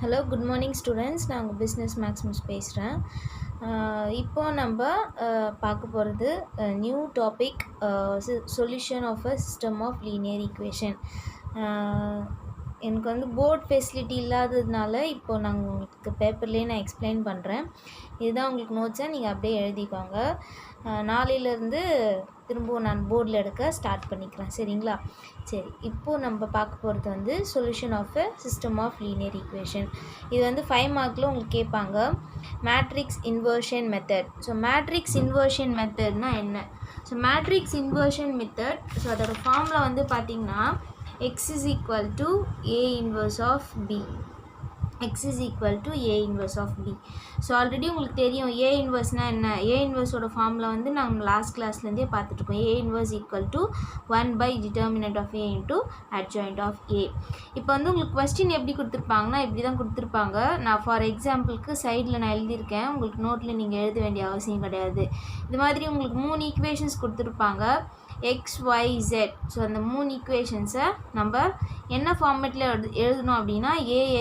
Hello good morning students. நான் உங்கள் business Maximus பேசுகிறேன். இப்போது நம்ம பார்க்க போகிறது new topic, solution of a system of linear equation. எனக்கு வந்து போர்ட் ஃபெசிலிட்டி இல்லாததுனால இப்போது நாங்கள் உங்களுக்கு பேப்பர்லேயே நான் எக்ஸ்பிளைன் பண்ணுறேன். இதுதான் உங்களுக்கு நோட்ஸை நீங்கள் அப்படியே எழுதிக்கோங்க. நாளையிலேருந்து திரும்பவும் நான் போர்டில் எடுக்க ஸ்டார்ட் பண்ணிக்கிறேன், சரிங்களா? சரி, இப்போது நம்ம பார்க்க போகிறது வந்து solution of a system of linear equation. இது வந்து 5 மார்க்கில் உங்களுக்கு கேட்பாங்க. Matrix inversion method. So matrix inversion மெத்தட்னா என்ன? So matrix inversion method, so அதோட ஃபார்முலா வந்து பார்த்திங்கன்னா x is equal to a inverse of b. x is equal to a inverse of b. So already உங்களுக்கு தெரியும் a inverseனால் என்ன. a inverseோட formula வந்து நாங்கள் லாஸ்ட் கிளாஸ்லேருந்தே பார்த்துட்ருக்கோம். a inverse equal to 1 by determinant of a into adjoint of a. இப்போ வந்து உங்களுக்கு question எப்படி கொடுத்துருப்பாங்கன்னா இப்படி தான் கொடுத்துருப்பாங்க. நான் ஃபார் எக்ஸாம்பிளுக்கு சைடில் நான் எழுதியிருக்கேன், உங்களுக்கு நோட்டில் நீங்கள் எழுத வேண்டிய அவசியம் கிடையாது. இது மாதிரி உங்களுக்கு 3 ஈக்குவேஷன்ஸ் கொடுத்துருப்பாங்க, x, y, z. ஸோ அந்த 3 ஈக்குவேஷன்ஸை நம்ம என்ன ஃபார்மேட்டில் எழுதணும் அப்படின்னா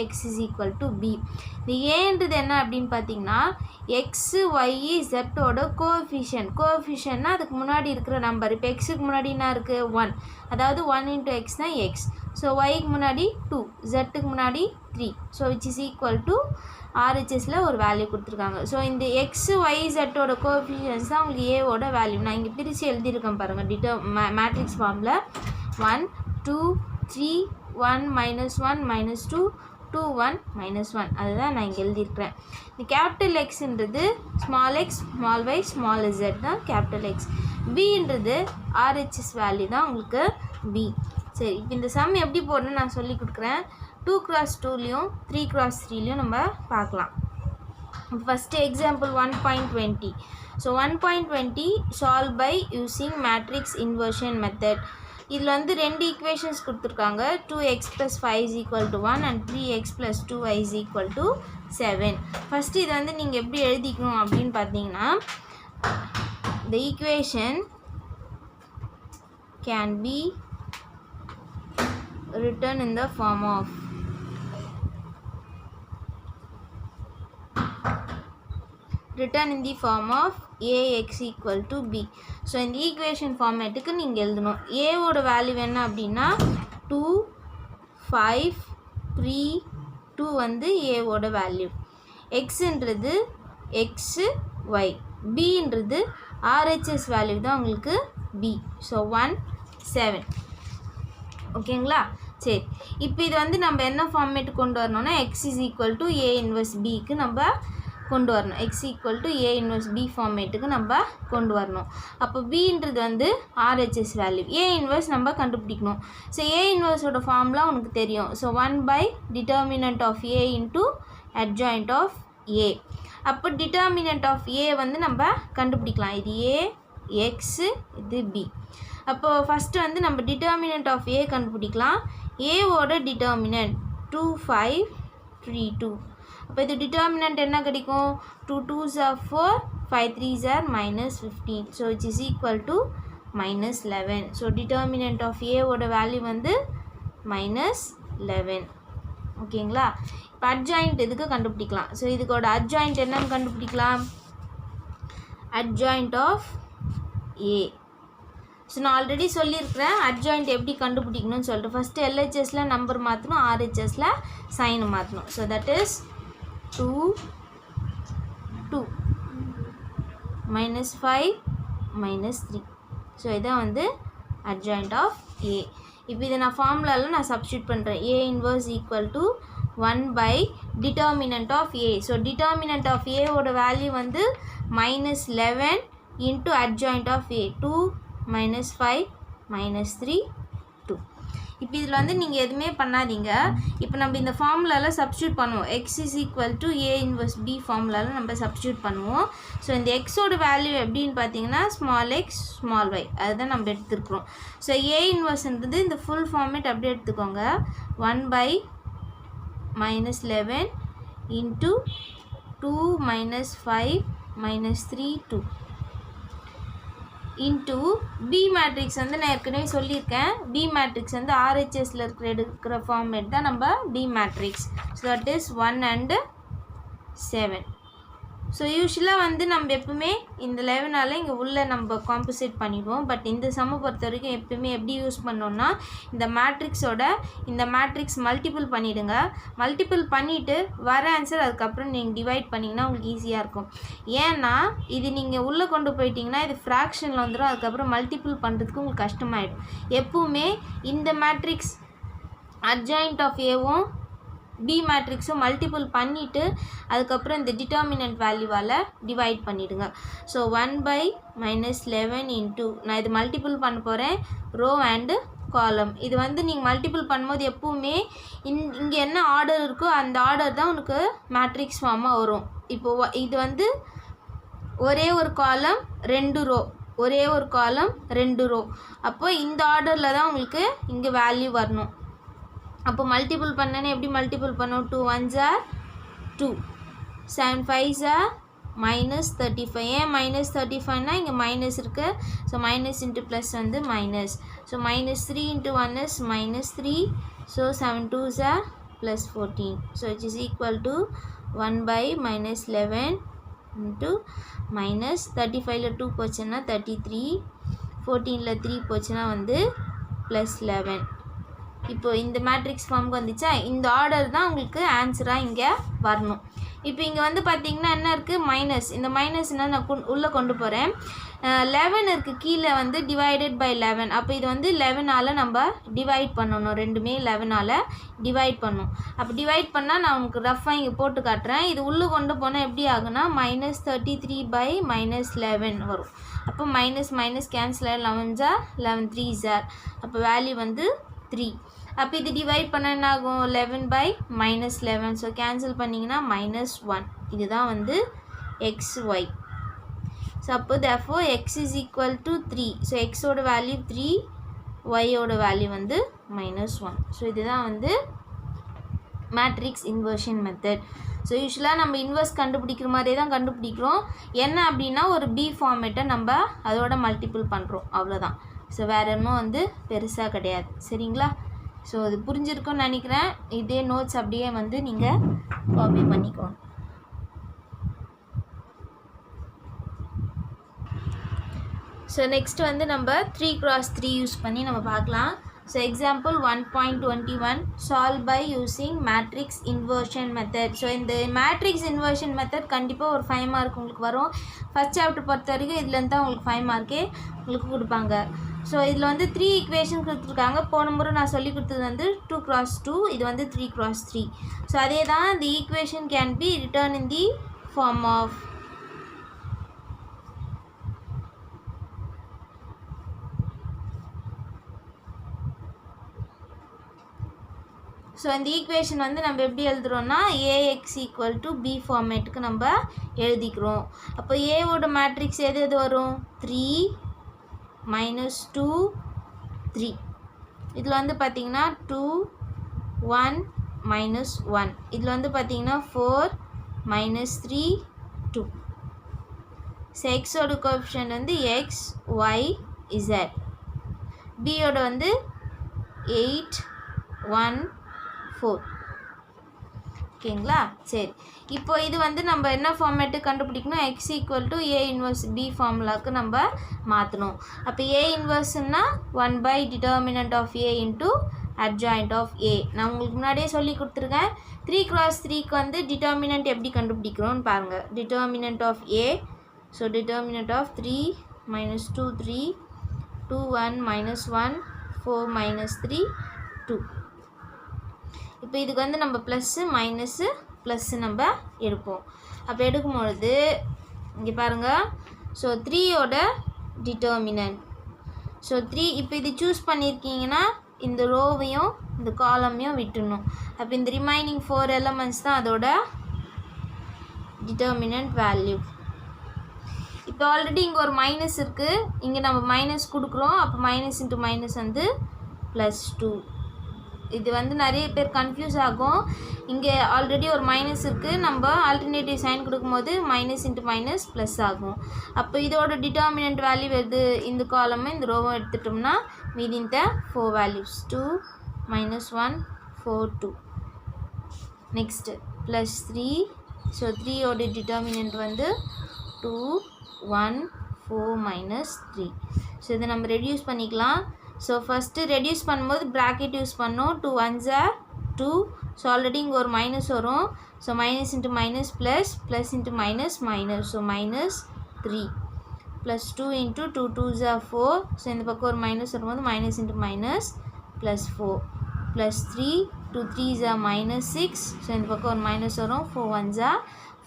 ax is equal to b. இந்த ஏன்றது என்ன அப்படின்னு பார்த்தீங்கன்னா எக்ஸு ஒய் ஜெட்டோட கோஎஃபிஷியன்ட்னா அதுக்கு முன்னாடி இருக்கிற நம்பர். இப்போ எக்ஸுக்கு முன்னாடி என்ன இருக்குது? 1, அதாவது 1 into x தான் எக்ஸ். ஸோ ஒய்க்கு முன்னாடி 2, ஜெட்டுக்கு முன்னாடி 3. So which is equal to ஆர்ஹெச்எஸில் ஒரு வேல்யூ கொடுத்துருக்காங்க. ஸோ இந்த எக்ஸு ஒய் ஜெட்டோட கோஎஃபிஷியன்ஸ் தான் உங்களுக்கு ஏவோட வேல்யூ. நான் இங்கே பிரித்து எழுதியிருக்கேன் பாருங்கள். மேட்ரிக்ஸ் ஃபார்மில் 1 2 3 1 -1 -2 2 1 -1, அதுதான் நான் இங்கே எழுதியிருக்கிறேன். இந்த கேபிட்டல் எக்ஸ்ன்றது small X small Y small Z தான் கேபிட்டல் எக்ஸ். பின்றது ஆர்ஹெச்எஸ் வேல்யூ தான் உங்களுக்கு பி. சரி, இப்போ இந்த சம் எப்படி போடணும்னு நான் சொல்லி கொடுக்குறேன். 2x2லையும் 3x3லையும் நம்ம பார்க்கலாம். First example 1.20. So 1.20 solve by using matrix inversion method. இதில் வந்து 2 ஈக்குவேஷன்ஸ் கொடுத்துருக்காங்க. 2x + 5 is equal to 1 and 3x + 2y is equal to 7. First இதை வந்து நீங்கள் எப்படி எழுதிக்கணும் அப்படின்னு பார்த்தீங்கன்னா the equation can be written in the form of ax equal to b. So இந்த ஈக்குவேஷன் ஃபார்மேட்டுக்கு நீங்கள் எழுதணும். ஏவோட வேல்யூ என்ன அப்படின்னா 2 5 3 2 வந்து ஏவோட வேல்யூ. எக்ஸுன்றது எக்ஸு ஒய், பின்றது ஆர்ஹெச்எஸ் வேல்யூ தான் உங்களுக்கு பி. ஸோ 1 7. ஓகேங்களா? சரி, இப்போ இது வந்து நம்ம என்ன ஃபார்மேட்டு கொண்டு வரணும்னா X is equal to A inverse பிக்கு நம்ம கொண்டு வரணும். X equal to A inverse B ஃபார்மேட்டுக்கு நம்ம கொண்டு வரணும். அப்போ பின்றது வந்து ஆர்ஹெச்எஸ் வேல்யூ, ஏ இன்வர்ஸ் நம்ம கண்டுபிடிக்கணும். ஸோ ஏ இன்வர்ஸோட ஃபார்முலா உனக்கு தெரியும். So 1 by determinant of a into adjoint of a. அப்போ டிட்டர்மினன்ட் ஆஃப் ஏ வந்து நம்ம கண்டுபிடிக்கலாம். இது ஏ, எக்ஸு, இது பி. அப்போது ஃபஸ்ட்டு வந்து நம்ம டிட்டர்மினன்ட் ஆஃப் ஏ கண்டுபிடிக்கலாம். ஏவோட டிட்டர்மினன்ட் 2 5 3 2. அப்போ இது டிட்டர்மினன்ட் என்ன கிடைக்கும்? 2 2s are 4 5 3s are -15. So it is equal to -11. So determinant of ஏவோட வேல்யூ வந்து -11. ஓகேங்களா? இப்போ அட்ஜாயிண்ட் இதுக்கு கண்டுபிடிக்கலாம். ஸோ இதுக்கோட அட்ஜாயிண்ட் என்னன்னு கண்டுபிடிக்கலாம்? Adjoint of A. ஸோ நான் ஆல்ரெடி சொல்லியிருக்கிறேன் அட்ஜாயிண்ட் எப்படி கண்டுபிடிக்கணும்னு சொல்லிட்டு. ஃபஸ்ட்டு எல்ஹெச்எஸில் நம்பர் மாற்றணும், ஆர்ஹெச்எஸில் சைன் மாற்றணும். So that is 2 2 -5 -3. ஸோ இதான் வந்து அட்ஜாயிண்ட் ஆஃப் ஏ. இப்போ இதை நான் ஃபார்முலாவில் நான் சப்ஸ்டியூட் பண்ணுறேன். A inverse equal to 1 by determinant of a. So determinant of ஏவோட வேல்யூ வந்து -11 into adjoint of a 2 -5 -3 2. இப்போ இதில் வந்து நீங்கள் எதுவுமே பண்ணாதீங்க. இப்போ நம்ம இந்த ஃபார்முலாவில் சப்ஸ்டியூட் பண்ணுவோம். X is equal to A inverse B ஃபார்முலாவில் நம்ம சப்ஸ்டியூட் பண்ணுவோம். ஸோ இந்த எக்ஸோட வேல்யூ எப்படின்னு பார்த்தீங்கன்னா ஸ்மால் எக்ஸ் ஸ்மால் ஒய், அதுதான் நம்ம எடுத்துருக்குறோம். ஸோ ஏ இன்வர்ஸ்ன்றது இந்த ஃபுல் ஃபார்மேட் அப்படியே எடுத்துக்கோங்க. 1 by -11 into 2 -5 -3 2. Into B matrix வந்து நான் ஏற்கனவே சொல்லியிருக்கேன். பி மேட்ரிக்ஸ் வந்து ஆர்ஹெச்எஸில் எடுக்கிற ஃபார்மேட் தான் நம்ம B matrix. So that is 1 and 7. So யூஸ்வலாக வந்து நம்ம எப்பவுமே இந்த 11ஆல் இங்கே உள்ளே நம்ம காம்பன்சேட் பண்ணிடுவோம். பட் இந்த சம்மை பொறுத்த வரைக்கும் எப்பவுமே எப்படி யூஸ் பண்ணோன்னா, இந்த மேட்ரிக்ஸ் மல்டிபிள் பண்ணிவிடுங்க. மல்டிபிள் பண்ணிவிட்டு வர ஆன்சர் அதுக்கப்புறம் நீங்கள் டிவைட் பண்ணிங்கன்னா உங்களுக்கு ஈஸியாக இருக்கும். ஏன்னா இது நீங்கள் உள்ளே கொண்டு போயிட்டிங்கன்னா இது ஃப்ராக்ஷனில் வந்துடும். அதுக்கப்புறம் மல்டிபிள் பண்ணுறதுக்கு உங்களுக்கு கஷ்டமாயிடும். எப்பவுமே இந்த மேட்ரிக்ஸ் அட்ஜாயிண்ட் ஆஃப் ஏவும் பி மேட்ரிக்ஸும் மல்டிபிள் பண்ணிவிட்டு அதுக்கப்புறம் இந்த டிட்டர்மினன்ட் வேல்யூவால் டிவைட் பண்ணிவிடுங்க. ஸோ 1/-11 இன்ட்டு நான் இது மல்டிபிள் பண்ண போகிறேன் ரோ அண்டு காலம். இது வந்து நீங்கள் மல்டிபிள் பண்ணும்போது எப்பவுமே இங்கே என்ன ஆர்டர் இருக்கோ அந்த ஆர்டர் தான் உனக்கு மேட்ரிக்ஸ் ஃபார்மாக வரும். இப்போது இது வந்து ஒரே ஒரு காலம் 2 ரோ, ஒரே ஒரு காலம் 2 ரோ. அப்போ இந்த ஆர்டரில் தான் உங்களுக்கு இங்கே வேல்யூ வரணும். அப்போ மல்டிபிள் பண்ணனே எப்படி மல்டிபிள் பண்ணோம்? 2 1s are 2, 7 5s are -35. ஏன் -35னா இங்கே மைனஸ் இருக்குது. ஸோ மைனஸ் இன்ட்டு ப்ளஸ் வந்து minus. So -3 × 1 is -3. So 7 2s are +14. So it is equal to 1/-11 into -35ல் 2 போச்சுன்னா 33, 14ல் 3 போச்சுன்னா வந்து +11. இப்போ இந்த மேட்ரிக்ஸ் ஃபார்முக்கு வந்துச்சா, இந்த ஆர்டர் தான் உங்களுக்கு ஆன்சராக இங்கே வரணும். இப்போ இங்கே வந்து பார்த்திங்கன்னா என்ன இருக்குது? மைனஸ். இந்த மைனஸ்னால் நான் உள்ளே கொண்டு போகிறேன். 11 இருக்குது கீழே வந்து டிவைடட் பை 11. அப்போ இது வந்து 11ஆல் நம்ம டிவைட் பண்ணணும். ரெண்டுமே 11ஆல் டிவைட் பண்ணணும். அப்போ டிவைட் பண்ணால் நான் உங்களுக்கு ரஃபாக இங்கே போட்டு காட்டுறேன். இது உள்ளே கொண்டு போனால் எப்படி ஆகுனா -33/-11 வரும். அப்போ minus cancel 11s are 11 3s are. அப்போ வேல்யூ வந்து 3. அப்போ இது டிவைட் பண்ண என்ன ஆகும்? 11/-11. ஸோ கேன்சல் பண்ணிங்கன்னா -1. இதுதான் வந்து xy. ஸோ அப்போ therefore x is equal to 3. So எக்ஸோட வேல்யூ 3, ஒய்யோட வேல்யூ வந்து -1. ஸோ இதுதான் வந்து மேட்ரிக்ஸ் இன்வர்ஷன் மெத்தட். ஸோ யூஸ்வலாக நம்ம இன்வர்ஸ் கண்டுபிடிக்கிற மாதிரியே தான் கண்டுபிடிக்கிறோம். என்ன அப்படின்னா ஒரு பி ஃபார்மேட்டை நம்ம அதோட மல்டிபிள் பண்ணுறோம், அவ்வளோதான். ஸோ வேறு ஒன்றும் வந்து பெருசாக கிடையாது. சரிங்களா? ஸோ அது புரிஞ்சிருக்குன்னு நினைக்கிறேன். இதே நோட்ஸ் அப்படியே வந்து நீங்கள் காப்பி பண்ணிக்கோங்க. ஸோ நெக்ஸ்ட் வந்து நம்ம 3x3 யூஸ் பண்ணி நம்ம பார்க்கலாம். So example 1.21 solve by using matrix inversion method. So இந்த மேட்ரிக்ஸ் இன்வர்ஷன் மெத்தட் கண்டிப்பாக ஒரு 5 மார்க் உங்களுக்கு வரும். ஃபஸ்ட் சாப்டர் பொறுத்த வரைக்கும் இதுலேருந்து தான் உங்களுக்கு 5 மார்க்கே உங்களுக்கு கொடுப்பாங்க. ஸோ இதில் வந்து 3 ஈக்குவேஷன் கொடுத்துருக்காங்க. போன முறை நான் சொல்லி கொடுத்தது வந்து 2x2, இது வந்து 3x3. ஸோ அதே தான் the equation can be written in the form of so இந்த ஈக்குவேஷன் வந்து நம்ம எப்படி எழுதுகிறோன்னா AX = B ஃபார்மேட்டுக்கு நம்ம எழுதிக்கிறோம். அப்போ ஏவோட மேட்ரிக்ஸ் எது எது வரும்? 3 -2 3. இதில் வந்து பார்த்திங்கன்னா 2 1 -1. இதில் வந்து பார்த்திங்கன்னா 4 -3 2. ஸோ எக்ஸோட கோஎஃபிஷியன்ட் வந்து x y z. பியோட வந்து 8 1 4. ஓகேங்களா? சரி, இப்போ இது வந்து நம்ம என்ன ஃபார்மேட்டு கண்டுபிடிக்கணும்? x = A 1B ஃபார்முலாவுக்கு நம்ம மாற்றணும். அப்போ A இன்வர்ஸ்னா 1/determinant of A into adjoint of A. நான் உங்களுக்கு முன்னாடியே சொல்லி கொடுத்துருக்கேன். 3x3க்கு வந்து டிட்டர்மினன்ட் எப்படி கண்டுபிடிக்கிறோன்னு பாருங்கள். Determinant of A. So determinant of 3 -2 3 2 1 -1 4 -3 2. இப்போ இதுக்கு வந்து நம்ம ப்ளஸ்ஸு ப்ளஸ்ஸு நம்ம எடுப்போம். அப்போ எடுக்கும்பொழுது இங்கே பாருங்கள். So 3யோட determinant. ஸோ 3 இப்போ இது சூஸ் பண்ணியிருக்கீங்கன்னா இந்த ரோவையும் இந்த காலமையும் விட்டுடணும். அப்போ இந்த ரிமைனிங் 4 எலமெண்ட்ஸ் தான் அதோட டிட்டர்மினன்ட் வேல்யூ. இப்போ ஆல்ரெடி இங்கே ஒரு மைனஸ் இருக்குது, இங்கே நம்ம மைனஸ் கொடுக்குறோம். அப்போ மைனஸ் இன்ட்டு மைனஸ் வந்து +2. இது வந்து நிறைய பேர் கன்ஃபியூஸ் ஆகும். இங்கே ஆல்ரெடி ஒரு மைனஸ் இருக்குது, நம்ம ஆல்டர்னேட்டிவ் சைன் கொடுக்கும்போது மைனஸ் இன்ட்டு மைனஸ் ப்ளஸ் ஆகும். அப்போ இதோட டிட்டர்மினன்ட் வேல்யூ வருது இந்த காலமும் இந்த ரோவும் எடுத்துட்டோம்னா மீதி இந்த 4 வேல்யூஸ் 2 -1 4 2. Next plus 3. ஸோ 3ஓட டிட்டர்மினன்ட் வந்து 2 1 4 -3. ஸோ இதை நம்ம ரெடியூஸ் பண்ணிக்கலாம். ஸோ ஃபஸ்ட்டு ரெடியூஸ் பண்ணும்போது ப்ராக்கெட் யூஸ் பண்ணோம். 2 1s are 2. ஸோ ஆல்ரெடி இங்கே ஒரு மைனஸ் வரும். So minus into minus plus, plus into minus minus, so -3 plus 2 into 2 2s are 4. So இந்த பக்கம் ஒரு மைனஸ் வரும்போது minus into minus plus 4 plus 3 2 3s are -6. So இந்த பக்கம் ஒரு மைனஸ் வரும். 4 1s are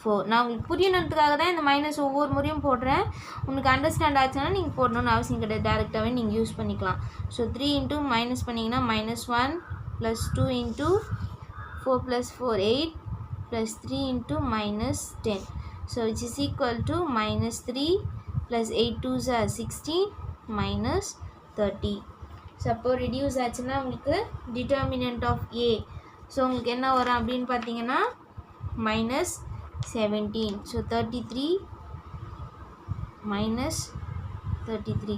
4. நான் உங்களுக்கு புரியணுன்றதுக்காக தான் இந்த மைனஸ் ஒவ்வொரு முறையும் போடுறேன். உங்களுக்கு அண்டர்ஸ்டாண்ட் ஆச்சுன்னா நீங்கள் போடணுன்னு அவசியம் கிடையாது, டேரெக்டாகவே நீங்கள் யூஸ் பண்ணிக்கலாம். ஸோ 3 இன்ட்டு மைனஸ் பண்ணிங்கன்னா -1 plus 2 into 4 plus 4 8 plus 3 into -10. So which is equal to -3 plus 8 2s are 16 -30. So அப்போ ரெடியூஸ் ஆச்சுன்னா உங்களுக்கு டிட்டர்மினன்ட் ஆஃப் ஏ ஸோ உங்களுக்கு என்ன வரும் அப்படின்னு பார்த்தீங்கன்னா -17. So 33 minus 33.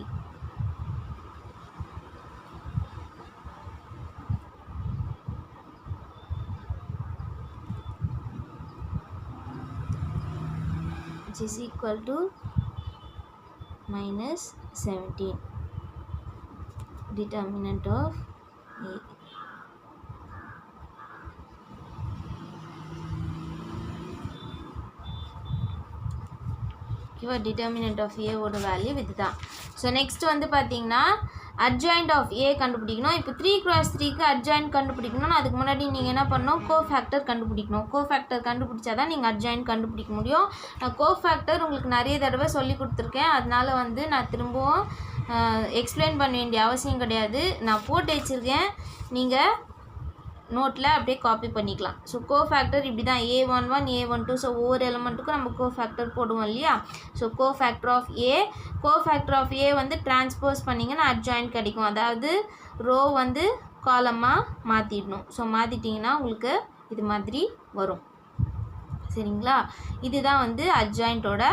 Which is equal to -17. Determinant of A. ஓகேவா, டிட்டர்மினன்ட் ஆஃப் ஏவோட வேல்யூ இதுதான். ஸோ நெக்ஸ்ட் வந்து பார்த்தீங்கன்னா அட்ஜாயிண்ட் ஆஃப் ஏ கண்டுபிடிக்கணும். இப்போ 3x3க்கு அட்ஜாயிண்ட் கண்டுபிடிக்கணும்னா அதுக்கு முன்னாடி நீங்கள் என்ன பண்ணணும், கோஃபேக்டர் கண்டுபிடிக்கணும். கோஃபேக்டர் கண்டுபிடிச்சா தான் நீங்கள் அட்ஜாயிண்ட் கண்டுபிடிக்க முடியும். நான் கோஃபேக்டர் உங்களுக்கு நிறைய தடவை சொல்லி கொடுத்துருக்கேன், அதனால வந்து நான் திரும்பவும் எக்ஸ்பிளைன் பண்ண வேண்டிய அவசியம் கிடையாது. நான் போட்டு வச்சுருக்கேன், நீங்கள் நோட்டில் அப்படியே காப்பி பண்ணிக்கலாம். ஸோ கோஃபேக்டர் இப்படி தான் A11 A12. ஸோ ஒவ்வொரு எலமெண்ட்டுக்கும் நம்ம கோஃபேக்டர் போடுவோம் இல்லையா. ஸோ கோஃபேக்டர் ஆஃப் ஏ வந்து டிரான்ஸ்போஸ் பண்ணிங்கன்னா அட்ஜாயிண்ட் கிடைக்கும். அதாவது ரோ வந்து காலமாக மாற்றிடணும். ஸோ மாற்றிட்டிங்கன்னா உங்களுக்கு இது மாதிரி வரும். சரிங்களா, இதுதான் வந்து அட்ஜாயிண்ட்டோட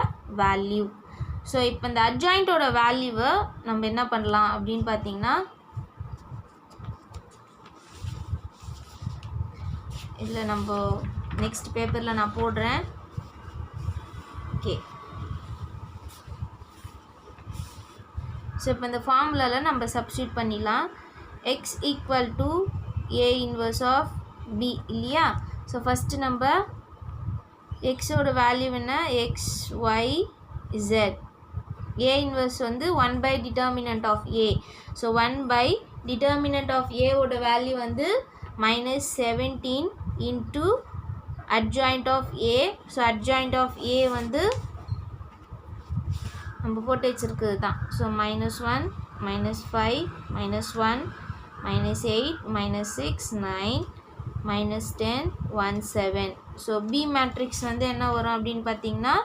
வேல்யூ. ஸோ இப்போ இந்த அட்ஜாயிண்ட்டோட வேல்யூவை நம்ம என்ன பண்ணலாம் அப்படின்னு பார்த்தீங்கன்னா, இதில் நம்ம நெக்ஸ்ட் பேப்பரில் நான் போடுறேன். ஓகே, ஸோ இப்போ இந்த ஃபார்முலாவில் நம்ம சப்ஸ்டியூட் பண்ணிடலாம். x equal to A inverse of B இல்லையா. ஸோ ஃபஸ்ட்டு நம்ம எக்ஸோட வேல்யூ என்ன, X Y Z. A inverse வந்து 1 by determinant of A. So 1 by determinant of ஏவோட வேல்யூ வந்து -17 into adjoint of A. ஸோ adjoint of A வந்து நம்ம போட்டு வச்சுருக்குது தான். ஸோ -1 -5 -1 -8 -6 9 -10 1 7. ஸோ பி மேட்ரிக்ஸ் வந்து என்ன வரும் அப்படின்னு பார்த்தீங்கன்னா,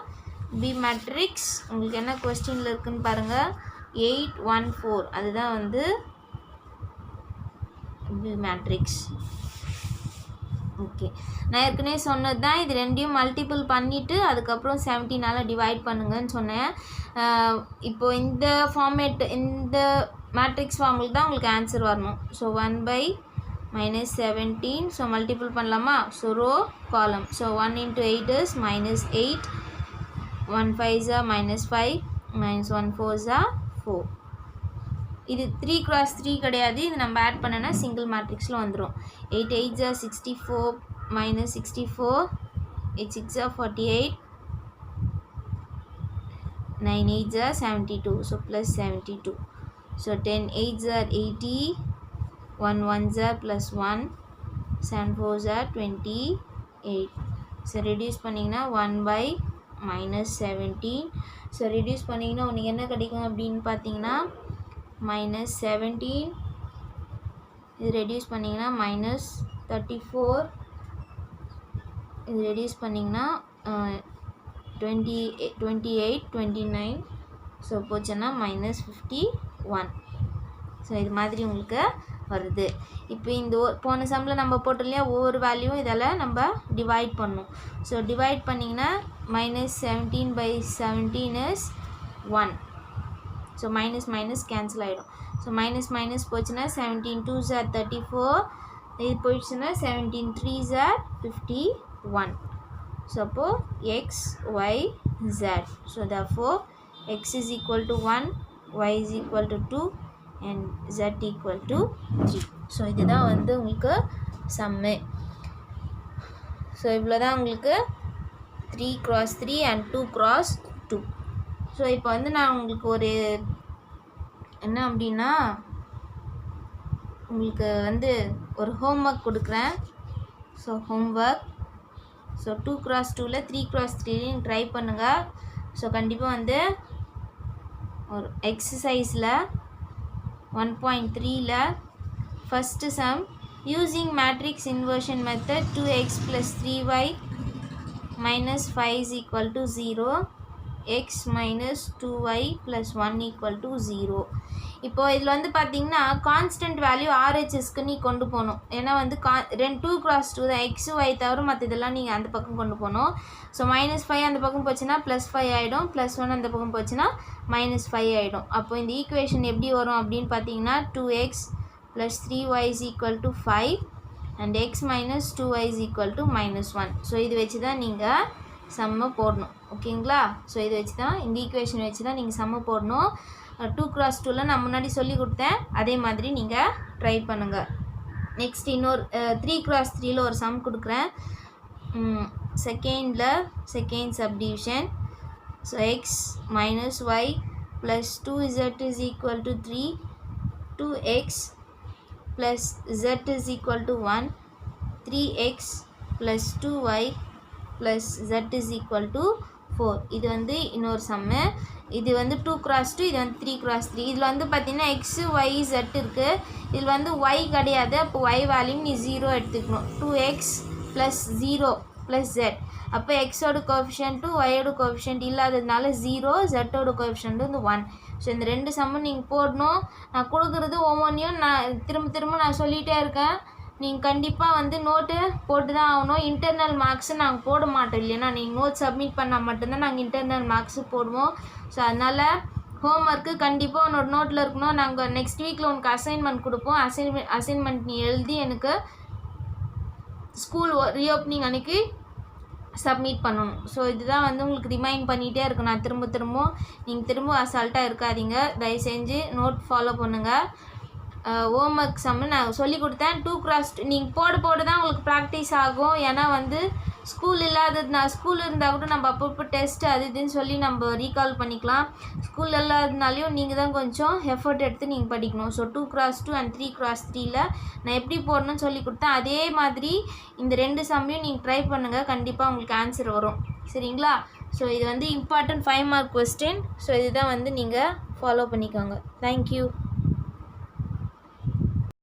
பி மேட்ரிக்ஸ் உங்களுக்கு என்ன கொஸ்டினில் இருக்குதுன்னு பாருங்கள், 8 1 4. அதுதான் வந்து பி மேட்ரிக்ஸ். ஓகே, நான் ஏற்கனவே சொன்னது தான், இது ரெண்டையும் மல்டிபிள் பண்ணிவிட்டு அதுக்கப்புறம் 17ஆல் டிவைட் பண்ணுங்கன்னு சொன்னேன். இப்போது இந்த ஃபார்மேட், இந்த மேட்ரிக்ஸ் ஃபார்முக்கு தான் உங்களுக்கு ஆன்சர் வரணும். So 1 by -17. ஸோ மல்டிபிள் பண்ணலாமா. So row column. So 1 into 8 is -8. 1 5s are -5 -1 4s are 4. இது 3x3 கிடையாது, இது நம்ம ஆட் பண்ணனா சிங்கிள் மேட்ரிக்ஸில் வந்துடும். 8 8s are 64 -64. 8 6s are 48. 9 8s are 72. So plus 72. So 10 8s are 80. 1 1s are +1. 7 4s are 28. So reduce பண்ணிங்கன்னா 1 by -17. So reduce பண்ணிங்கன்னா உங்களுக்கு என்ன கிடைக்கும் அப்படின்னு பார்த்தீங்கன்னா -17. இது ரெடியூஸ் பண்ணிங்கன்னா -34. இது ரெடியூஸ் பண்ணிங்கன்னா 28 29. ஸோ போச்சுன்னா -51. ஸோ இது மாதிரி உங்களுக்கு வருது. இப்போ இந்த போன சம்மில் நம்ம போட்டோம் இல்லையா, ஒவ்வொரு வேல்யூவும் இதால் நம்ம டிவைட் பண்ணணும். ஸோ டிவைட் பண்ணிங்கன்னா -17/17 is 1. So minus minus cancel ஆகிடும். ஸோ மைனஸ் மைனஸ் போச்சுன்னா 17 2s are 34, இது போயிடுச்சுன்னா 17 3s are 51. ஸோ அப்போது x y z. So therefore x is equal to 1, y is equal to 2 and z equal to 3. So இதுதான் வந்து உங்களுக்கு சம்மு. So இவ்வளோ தான் உங்களுக்கு 3x3 and 2x2. ஸோ இப்போ வந்து நான் உங்களுக்கு ஒரு என்ன அப்படின்னா உங்களுக்கு வந்து ஒரு ஹோம்ஒர்க் கொடுக்குறேன். So homework. ஸோ 2x2ல் 3x3 ட்ரை பண்ணுங்கள். ஸோ கண்டிப்பாக வந்து ஒரு எக்ஸசைஸில் 1.3ல் first sum using matrix inversion method 2x + 3y - 5 is equal to 0, x - 2y + 1 equal to 0. இப்போது இதில் வந்து பார்த்திங்கன்னா கான்ஸ்டன்ட் வேல்யூ RHSக்கு நீ கொண்டு போகணும். ஏன்னா வந்து 2x2 தான், x y தவிர மற்ற இதெல்லாம் நீங்கள் அந்த பக்கம் கொண்டு போகணும். ஸோ -5 அந்த பக்கம் போச்சுன்னா +5 ஆகிடும், +1 அந்த பக்கம் போச்சுன்னா -5 ஆகிடும். அப்போ இந்த ஈக்குவேஷன் எப்படி வரும் அப்படின்னு பார்த்தீங்கன்னா 2x + 3y is equal to 5 and x - 2y is equal to -1. So இது வச்சு தான் நீங்கள் சம்மை போடணும். ஓகேங்களா? ஸோ இது வச்சு தான், இந்த ஈக்குவேஷன் வச்சு தான் நீங்கள் சம்மை போடணும். 2x2ல் நான் முன்னாடி சொல்லி கொடுத்தேன், அதே மாதிரி நீங்கள் ட்ரை பண்ணுங்கள். நெக்ஸ்ட் இன்னொரு 3x3ல் ஒரு சம் கொடுக்குறேன். Second subdivision. So x - y + 2z is equal to 3, 2x + z is equal to 1, 3x + 2y + z is equal to 4. இது வந்து இன்னொரு சம்மு. இது வந்து 2x2, இது வந்து 3x3. இதில் வந்து பார்த்திங்கன்னா x y z இருக்குது. இதில் வந்து y கிடையாது. அப்போ y வேல்யூ நீ 0 எடுத்துக்கணும். 2x + 0 + z. அப்போ எக்ஸோட கோஎஃபிஷியன்ட்டும் ஒயோட கோஎஃபிஷியன்ட் இல்லாததுனால 0, ஜெட்டோட கோஎஃபிஷியன்ட் வந்து 1. ஸோ இந்த ரெண்டு சம்மும் நீங்கள் போடணும். நான் கொடுக்குறது ஒவ்வொன்றையும் நான் திரும்ப நான் சொல்லிகிட்டே இருக்கேன். நீங்கள் கண்டிப்பாக வந்து நோட்டு போட்டு தான் ஆகணும். இன்டர்னல் மார்க்ஸு நாங்கள் போட மாட்டோம், இல்லைன்னா நீங்கள் நோட் சப்மிட் பண்ணால் மட்டும்தான் நாங்கள் இன்டர்னல் மார்க்ஸு போடுவோம். ஸோ அதனால் ஹோம்ஒர்க்கு கண்டிப்பாக உன்னோட நோட்டில் இருக்கணும். நாங்கள் நெக்ஸ்ட் வீக்கில் உனக்கு அசைன்மெண்ட் கொடுப்போம். அசைன்மெண்ட் நீ எழுதி எனக்கு ஸ்கூல் ரீஓப்பனிங் அன்றைக்கி சப்மிட் பண்ணணும். ஸோ இதுதான் வந்து உங்களுக்கு ரிமைண்ட் பண்ணிகிட்டே இருக்கும். நான் நீங்கள் திரும்ப அசால்ட்டாக இருக்காதீங்க. தயவு செஞ்சு நோட் ஃபாலோ பண்ணுங்கள். ஹோம்ஒர்க் சம்மு நான் சொல்லி கொடுத்தேன். 2x2 நீங்கள் போட தான் உங்களுக்கு ப்ராக்டிஸ் ஆகும். ஏன்னா வந்து ஸ்கூல் இருந்தால் கூட நம்ம அப்பப்போ டெஸ்ட் அது இதுன்னு சொல்லி நம்ம ரீகால் பண்ணிக்கலாம். ஸ்கூல் இல்லாததுனாலையும் நீங்கள் தான் கொஞ்சம் எஃபர்ட் எடுத்து நீங்கள் படிக்கணும். ஸோ 2x2 and 3x3ல் நான் எப்படி போடணும்னு சொல்லி கொடுத்தேன். அதே மாதிரி இந்த ரெண்டு சம்மையும் நீங்கள் ட்ரை பண்ணுங்கள். கண்டிப்பாக உங்களுக்கு ஆன்சர் வரும். சரிங்களா? ஸோ இது வந்து இம்பார்ட்டன்ட் 5 மார்க் கொஸ்டின். ஸோ இதுதான் வந்து நீங்கள் ஃபாலோ பண்ணிக்கோங்க. தேங்க்யூ.